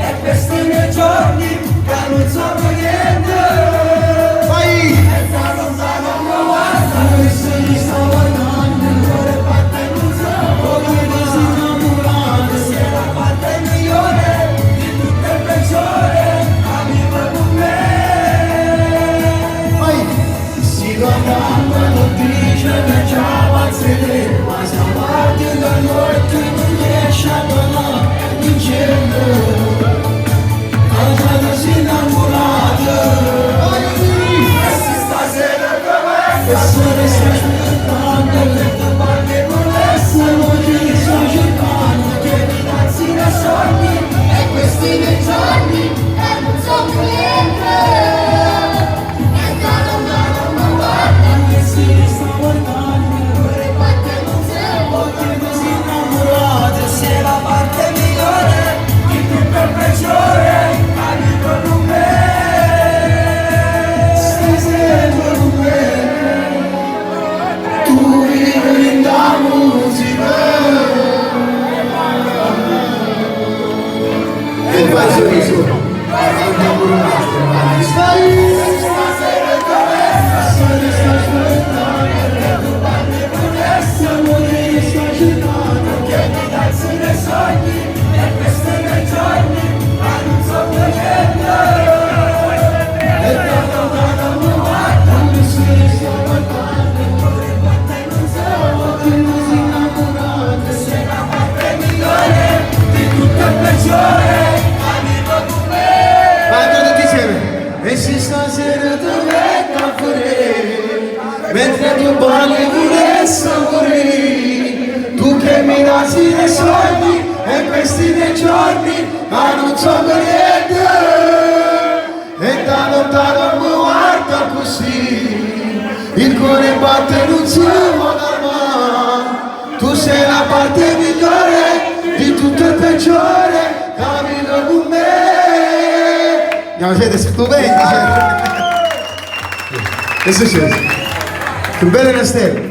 e questi miei giorni che non sono niente. Vai! E da lontano mi guarda, e se mi sto guardando, il cuore batte e non so come mi si innamorando. Se la parte migliore di tutto il peggiore, amico con me. Vai! Si guardando e non dice che già va a sedere, ma siamo avanti da noi che non riesce a tornare dicendo cosa si innamorata. E si stasera come e solo sta aspettando che tu parli con essa, non ti sto cercando che mi danzi da sogni e questi miei giorni e non so più niente. E da lontano mi guarda che si sta guardando, il cuore batte e non so che mi si innamorata. E se la parte migliore di tutto il peggiore, amico con me. Stai sempre con me, tu vivi la musica. E fai sorriso! Innamorato! Stai! Stasera dove solo sto aspettando che tu parli con essa, non ti sto cercando che mi danzi nei sogni e questi miei giorni, ma non so più niente. E da lontano mi guarda, mi sto guardando, il cuore batte e non so che non si innamorata. Se la parte migliore di tutto il peggiore, amico con me. Vai tutti insieme! E se stasera dove caffè, mentre tu parli pure sapori, tu che mi danzi nei sogni e questi miei giorni, ma non so per niente. E da lontano mi guarda così, il cuore batte e non si può calmare. Tu sei la parte migliore di tutto il peggiore, capito con me. No, siete stupendi! Che succede? Che bella una stella!